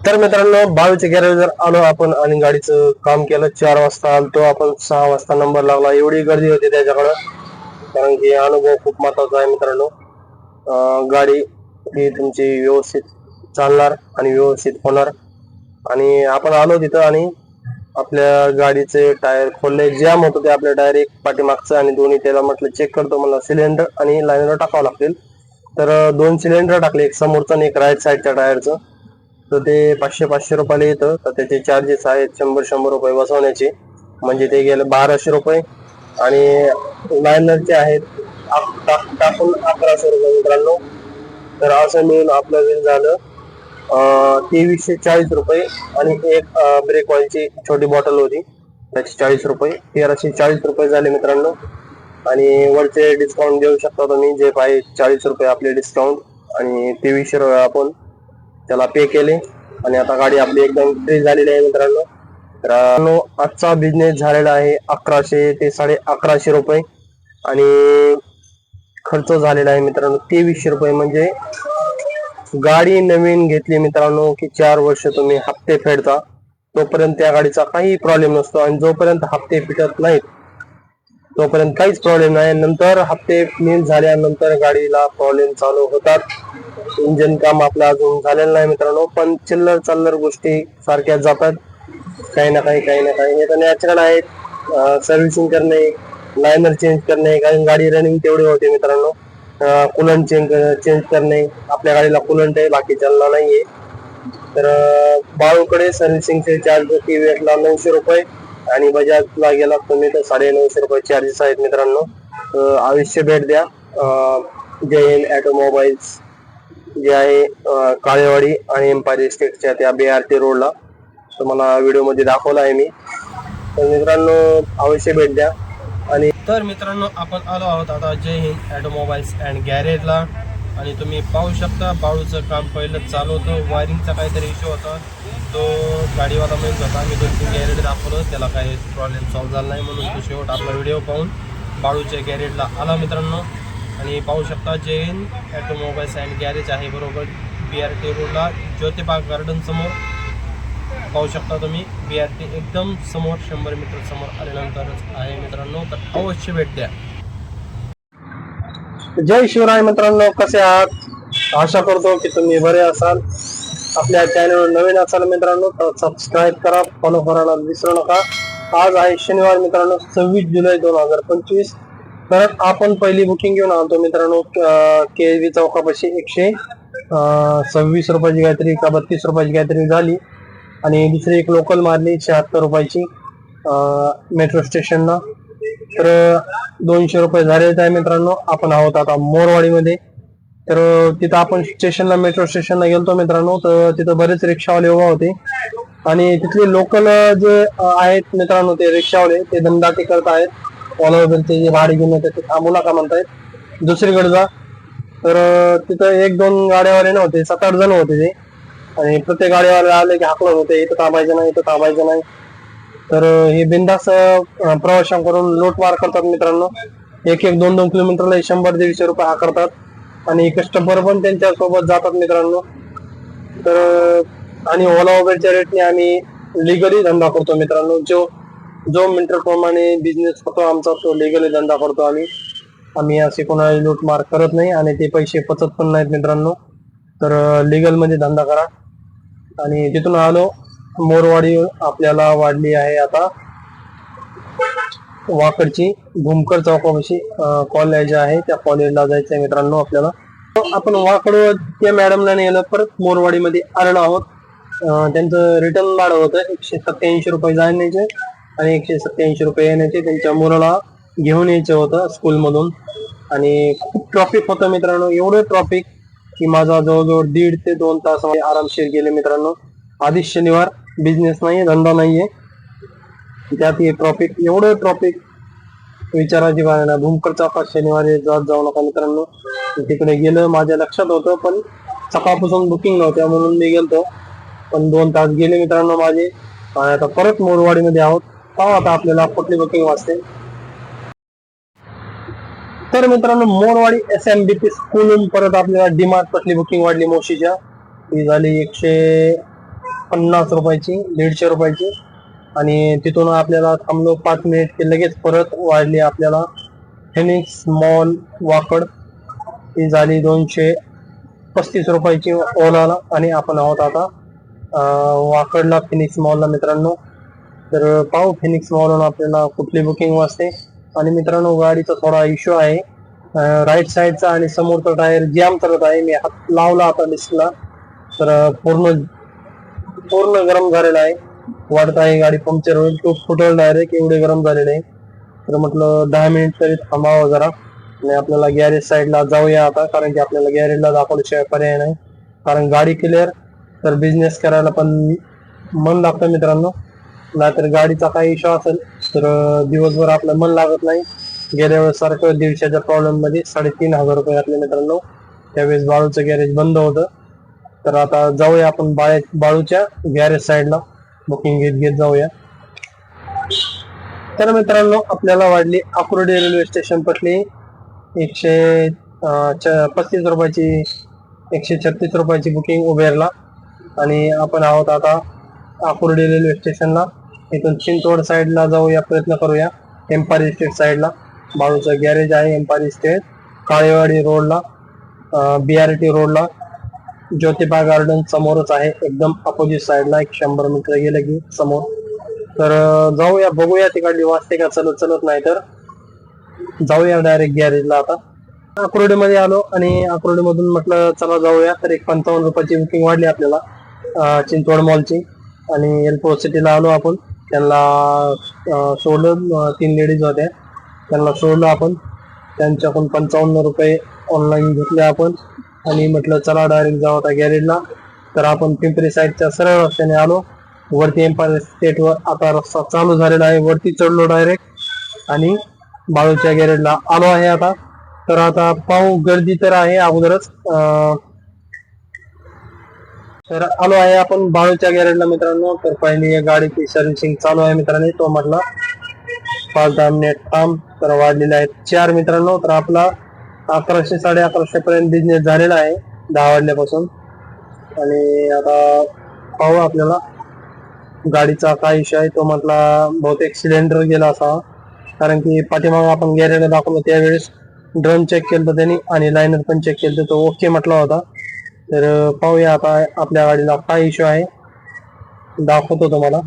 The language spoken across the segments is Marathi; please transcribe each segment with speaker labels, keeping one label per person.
Speaker 1: तर मित्रांनो, बाळूच्या गॅरेजवर आलो आपण आणि गाडीचं काम केलं. 4 वाजता आलतो आपण, 6 वाजता नंबर लागला. एवढी गर्दी होती त्याच्याकडं, कारण की अनुभव खूप महत्वाचा आहे मित्रांनो. गाडी ही तुमची व्यवस्थित चालणार आणि व्यवस्थित होणार. आणि आपण आलो तिथं आणि आपल्या गाडीचे टायर खोलले, जॅम होतं ते आपल्या टायर, एक पाठीमागचं आणि दोन्ही. त्याला म्हटलं चेक करतो, मला सिलेंडर आणि लायनर टाकावं लागतील. तर 2 सिलेंडर टाकले, एक समोरचं आणि एक राईट साईडच्या टायरचं. तर ते 500 रुपयाला येतं. तर त्याचे चार्जेस आहेत 100 रुपये बसवण्याचे, म्हणजे ते गेले 1200 रुपये. आणि लायनरचे आहेत टाकून 1100 रुपये मित्रांनो. तर असं मिळून आपलं बिल झालं 2340 रुपये. आणि एक ब्रेक ऑइलची छोटी बॉटल होती, त्याची 40 रुपये, 1340 रुपये झाले मित्रांनो. आणि वरचे डिस्काउंट देऊ शकता तुम्ही, जे पाहिजे 40 रुपये आपले डिस्काउंट, आणि 2300 रुपये आपण त्याला पे केले. आणि आता गाडी आपली एकदम फ्री झालेली आहे मित्रांनो. तर आजचा बिझनेस झालेला आहे 1100 ते 1150 रुपये. आणि खर्च झालेला आहे मित्रांनो 2300 रुपये. म्हणजे गाडी नवीन घेतली मित्रांनो की 4 वर्ष तुम्ही हप्ते फेडता, तोपर्यंत त्या गाडीचा काही प्रॉब्लेम नसतो. आणि जोपर्यंत हप्ते फिटत नाहीत तोपर्यंत काहीच प्रॉब्लेम नाही. नंतर हप्ते मिस झाल्यानंतर गाडीला प्रॉब्लेम चालू होतात. इंजन काम आपलं अजून झालेलं नाही मित्रांनो, पण चिल्लर चाल्लर गोष्टी सारख्याच जातात, काही ना काही काही ना काही. हे तर नॅचरल आहे. सर्व्हिसिंग करणे, लायनर चेंज करणे, कारण गाडी रनिंग तेवढी होते मित्रांनो. कुलंट चेंज करणे, आपल्या गाडीला कुलंट आहे, बाकीच्याला नाहीये. तर बाळूकडे सर्व्हिसिंगचे चार्ज टीव्हीएसला 900 रुपये आणि बजाजला गेला तुम्ही तर 950 रुपये चार्जेस आहेत मित्रांनो. अवश्य भेट द्या. जय हिंद ऑटोमोबाईल्स जे आहे काळेवाडी आणि एम्पायर इस्टेटच्या त्या BRT रोडला, तुम्हाला व्हिडिओ मध्ये दाखवला आहे मी. तर मित्रांनो अवश्य भेट द्या. आणि तर मित्रांनो आपण आलो आहोत आता जय हिंद ऑटोमोबाईल्स अँड गॅरेजला. आणि तुम्ही पाहू शकता बाळूचं काम पहिलं चालू होतं, वायरिंगचा काहीतरी इश्यू होता, तो गाडीवाला म्हणत होता. मी 2-3 गॅरेज दाखवलं, त्याला काही प्रॉब्लेम सॉल्व्ह झाला नाही, म्हणून तो शेवट आपला व्हिडिओ पाहून बाळूच्या गॅरेजला आला मित्रांनो. आणि पाहू शकता जय हिंद ऑटोमोबाईल्स अँड गॅरेज आहे बरोबर BRT रोडला, ज्योतिबा गार्डन समोर. पाहू शकता तुम्ही BRT एकदम समोर, 100 मीटर समोर आल्यानंतरच आहे मित्रांनो. तर अवश्य भेट द्या. जय शिवराय मित्रांनो, कसे आहात? आशा करतो की तुम्ही बरे असाल. आपल्या चॅनलवर नवीन असाल मित्रांनो तर सबस्क्राईब करा, फॉलो करायला विसरू नका. आज आहे शनिवार मित्रांनो, 26 जुलै 2025. तर आपण पहिली बुकिंग घेऊन आलो मित्रांनो KSB चौकापाशी. 126 रुपयाची काहीतरी का 32 रुपयाची काहीतरी झाली. आणि दुसरी एक लोकल मारली 76 रुपयाची मेट्रो स्टेशनला. तर 200 रुपये झालेच आहे मित्रांनो. आपण आहोत आता मोरवाडीमध्ये. तर तिथं आपण स्टेशनला, मेट्रो स्टेशनला गेलतो मित्रांनो. तर तिथं बरेच रिक्षावाले उभा होते, आणि तिथले लोकल जे आहेत मित्रांनो, ते रिक्षावाले ते दमदाटी करत आहेत. ओलावरचे जे भाडे घेऊन येतात ते थांबू नका म्हणतायत, दुसरीकडे जा. तर तिथं 1-2 गाड्यावाले नव्हते, 7-8 जण होते ते. आणि प्रत्येक गाडीवाले आले की हाकलत होते, इथं थांबायचं नाही, इथं थांबायचं नाही. तर हे बिंदास प्रवाशांकडून लूटमार करतात मित्रांनो. 1-2 किलोमीटरला 100-150 रुपये आकारतात. आणि कस्टमर पण त्यांच्या सोबत जातात मित्रांनो. तर आणि ओला उबेरच्या रेटने आम्ही लिगली धंदा करतो मित्रांनो. जो मीटर प्रमाणे बिझनेस करतो आमचा, तो लिगली धंदा करतो आम्ही असे कोणाला लूटमार करत नाही, आणि ते पैसे पचत पण नाहीत मित्रांनो. तर लिगल मध्ये धंदा करा. आणि तिथून आलो मोरवाडी, आपल्याला वाढली आहे आता वाकडची भूमकर चौकापाशी कॉलेज आहे, त्या कॉलेजला जायचंय मित्रांनो आपल्याला. आपण वाकड त्या मॅडमला नेलं, परत मोरवाडीमध्ये आलेलो आहोत. त्यांचं रिटर्न भाडं होतं 187 रुपये जाण्याचे आणि 187 रुपये येण्याचे. त्यांच्या मुलाला घेऊन यायचं होतं स्कूलमधून. आणि खूप ट्रॉफिक होतं मित्रांनो, एवढं ट्रॉफिक की माझा जवळजवळ 1.5 ते 2 तास आरामशीर गेले मित्रांनो. आधीच शनिवार, बिझनेस नाही, धंदा नाहीये, त्यात हे ट्रॉफिक, एवढं ट्रॉफिक विचारायची बाहेर ना. भूमकर चौकात शनिवारी जाऊ नका मित्रांनो. तिकडे गेलं, माझ्या लक्षात होतं, पण सकाळपासून बुकिंग नव्हत्या म्हणून मी गेलतो. पण 2 तास गेले मित्रांनो माझे. आणि आता परत मोरवाडीमध्ये आहोत. पाहू आता आपल्याला कुठली बुकिंग वाजते. तर मित्रांनो मोरवाडी SMBP स्कूलहून परत आपल्याला डीमार्ट पासली बुकिंग वाढली मोशीच्या. ती झाली 50 रुपयाची, 150 रुपयाची. आणि तिथून आपल्याला थांबलो 5 मिनिट की लगेच परत वाढली आपल्याला फिनिक्स मॉल वाकड, ती झाली 235 रुपयाची ओलाला. आणि आपण आहोत आता वाकडला फिनिक्स मॉलला मित्रांनो. तर पाहू फिनिक्स मॉलवरून आपल्याला कुठली बुकिंग वाजते. आणि मित्रांनो गाडीचा थोडा इश्यू आहे, राईट साईडचा आणि समोरचा टायर जॅम करत आहे. मी हात लावला आता डिस्कला तर पूर्ण गरम झालेला आहे, वाढत आहे, गाडी पंक्चर होईल, तो फुटल डायरेक्ट, एवढे गरम झालेले आहे. तर म्हटलं 10 मिनिट तरी थांबावं जरा आणि आपल्याला गॅरेज साईडला जाऊया आता, कारण की आपल्याला गॅरेजला दाखवल्याशिवाय पर्याय नाही. कारण गाडी क्लिअर तर बिझनेस करायला पण मन लागतं मित्रांनो. नाहीतर गाडीचा काही इश्यू असेल तर दिवसभर आपलं मन लागत नाही. गेल्या वेळेस सारखं 150च्या प्रॉब्लेम मध्ये 3,500 रुपये घातले मित्रांनो. त्यावेळेस बाळूचं गॅरेज बंद होतं. तर आता जाऊया आपण बाळूच्या गॅरेज साईडला बुकिंग घेत जाऊया. तर मित्रांनो आपल्याला वाढली आकुर्डी रेल्वे स्टेशन पटली 135 रुपयाची, 136 रुपयाची बुकिंग उबेरला. आणि आपण आहोत आता आकुर्डी रेल्वे स्टेशनला. इथून चिंचवड साईडला जाऊया, प्रयत्न करूया एम्पायर इस्टेट साईडला. बाळूचं गॅरेज आहे एम्पायर इस्टेट, काळेवाडी रोडला, BRT रोडला, ज्योतिबा गार्डन समोरच आहे, एकदम अपोजिट साईडला 100 मीटर गेलं की समोर. तर जाऊया, बघूया तिकडली वाजते का चलत नाही तर जाऊया डायरेक्ट गॅरेजला. आता आकुर्डीमध्ये आलो आणि आकुर्डीमधून म्हटलं चला जाऊया. तर 55 रुपयाची बुकिंग वाढली आपल्याला चिंचवड मॉलची. आणि एअरपोर्ट सिटीला आलो आपण, त्यांना सोडलं, 3 लेडीज होत्या, त्यांना सोडलं आपण. त्यांच्याकडून 55 रुपये ऑनलाईन घेतले आपण आणि म्हटलं चला डायरेक्ट जाऊ आता गॅरेजला. तर आपण पिंपरी साईडच्या सरळ रस्त्याने आलो वरती एम्पायर स्टेटवर. आता रस्ता चालू झालेला आहे, वरती चढलो डायरेक्ट आणि बाळूच्या गॅरेजला आलो आहे आता. तर आता पाहू, गर्दी तर आहे अगोदरच. तर आलो आहे आपण बाळूच्या गॅरेजला मित्रांनो. तर पहिली गाडीची सर्व्हिसिंग चालू आहे मित्रांनो. तो म्हटला 5-10 मिनिट थांब. तर वाढलेले आहेत 4 मित्रांनो. तर आपला 1100 11:30 पर्यंत बिझनेस झालेला आहे 10 वाजल्यापासून. आणि आता पाहू आपल्याला गाडीचा काय इश्यू आहे. तो म्हटला बहुतेक सिलेंडर गेला असावा, कारण की पाठीमागे आपण गॅरेजला दाखवलं त्यावेळेस ड्रम चेक केलं त्यांनी आणि लायनर पण चेक केलं, तो ओके म्हटला होता. तर पाहूया आता आपल्या गाडीला काय इश्यू आहे, दाखवतो तुम्हाला.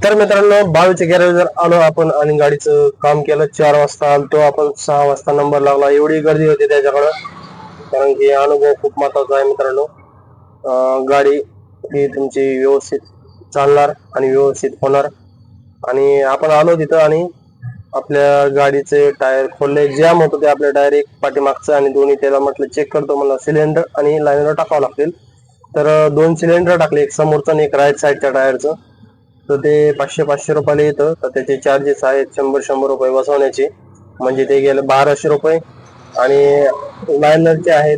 Speaker 1: तर मित्रांनो बाळूच्या गॅरेजवर आलो आपण आणि गाडीचं काम केलं. 4 वाजता आलतो आपण, 6 वाजता नंबर लागला. एवढी गर्दी होती त्याच्याकडं, कारण की अनुभव खूप महत्वाचा आहे मित्रांनो. गाडी ही तुमची व्यवस्थित चालणार आणि व्यवस्थित होणार. आणि आपण आलो तिथं आणि आपल्या गाडीचे टायर खोलले, जॅम होतं ते आपल्या डायरेक्ट पाठीमागचं आणि दोन्ही. त्याला म्हटलं चेक करतो, मला सिलेंडर आणि लायनर टाकावं लागतील. तर 2 सिलेंडर टाकले, एक समोरचं आणि एक राईट साईडच्या टायरचं. तर ते 500 रुपयाला येतं. तर त्याचे चार्जेस आहेत 100 रुपये बसवण्याचे, म्हणजे ते गेले 1200 रुपये. आणि लायनरचे आहेत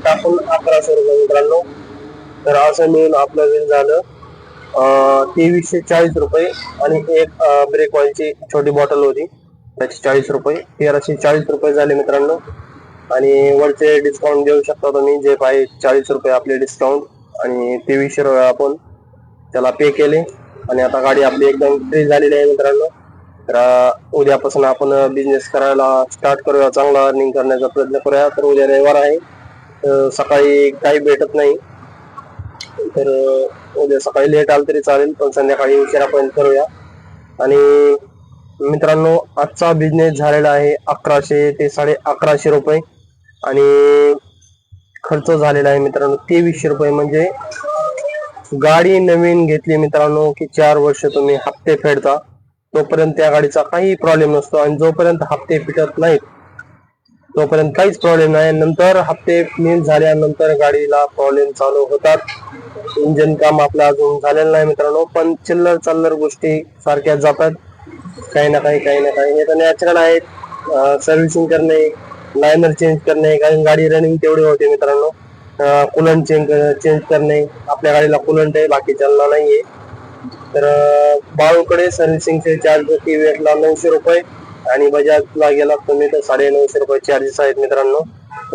Speaker 1: टाकून 1100 रुपये मित्रांनो. तर असं मिळून आपलं बिल झालं 2340 रुपये. आणि एक ब्रेक ऑइलची छोटी बॉटल होती, त्याची 40 रुपये, 1340 रुपये झाले मित्रांनो. आणि वरचे डिस्काउंट देऊ शकता तुम्ही, जे पाहिजे 40 रुपये आपले डिस्काउंट. आणि 2300 रुपये आपण त्याला पे केले. आणि आता गाडी आपली एकदम फ्री झालेली आहे मित्रांनो. तर उद्यापासून आपण बिझनेस करायला स्टार्ट करूया, चांगला अर्निंग करण्याचा प्रयत्न करूया. तर उद्या रविवार आहे, सकाळी काही भेटत नाही, तर उद्या सकाळी लेट आलं तरी चालेल, पण संध्याकाळी उशिरापर्यंत करूया. आणि मित्रांनो आजचा बिझनेस झालेला आहे 1100 ते 1150 रुपये. आणि खर्च झालेला आहे मित्रांनो 2300 रुपये. म्हणजे गाडी नवीन घेतली मित्रांनो की 4 वर्ष तुम्ही हप्ते फेडता, तोपर्यंत त्या गाडीचा काही प्रॉब्लेम नसतो. आणि जोपर्यंत हप्ते फिटत नाहीत तोपर्यंत काहीच प्रॉब्लेम नाही. नंतर हप्ते मिस झाल्यानंतर गाडीला प्रॉब्लेम चालू होतात. इंजन काम आपलं अजून झालेलं नाही मित्रांनो, पण चिल्लर चाल्लर गोष्टी सारख्याच जातात, काही ना काही हे तर नॅचरल आहेत. सर्व्हिसिंग करणे, लायनर चेंज करणे, कारण गाडी रनिंग तेवढी होते मित्रांनो. कुलंट चेंज करणे, आपल्या गाडीला कुलंट आहे, बाकीच्याला नाहीये. तर बाळूकडे सर्व्हिसिंगचे चार्ज टीव्हीएसला 900 रुपये आणि बजाजला गेला तुम्ही तर 950 रुपये चार्जेस आहेत मित्रांनो.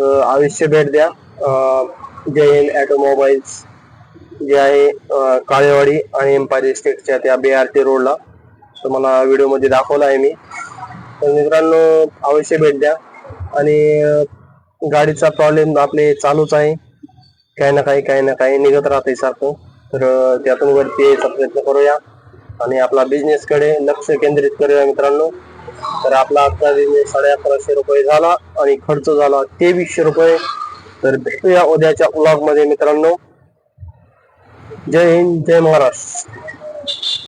Speaker 1: अवश्य भेट द्या. जय हिंद ऑटोमोबाईल्स जे आहे काळेवाडी आणि एम्पायर इस्टेटच्या त्या BRT रोडला तुम्हाला व्हिडिओ मध्ये दाखवला आहे मी. तर मित्रांनो अवश्य भेट द्या. आणि गाडीचा प्रॉब्लेम आपले चालूच आहे, काही ना काही निघत राहते सारखं. तर त्यातून वरती यायचा प्रयत्न करूया आणि आपला बिझनेस कडे लक्ष केंद्रित करूया मित्रांनो. तर आपला आजचा बिझनेस 1150 रुपये झाला आणि खर्च झाला 2300 रुपये. तर भेटूया उद्याच्या व्लॉग मध्ये मित्रांनो. जय हिंद, जय महाराष्ट्र.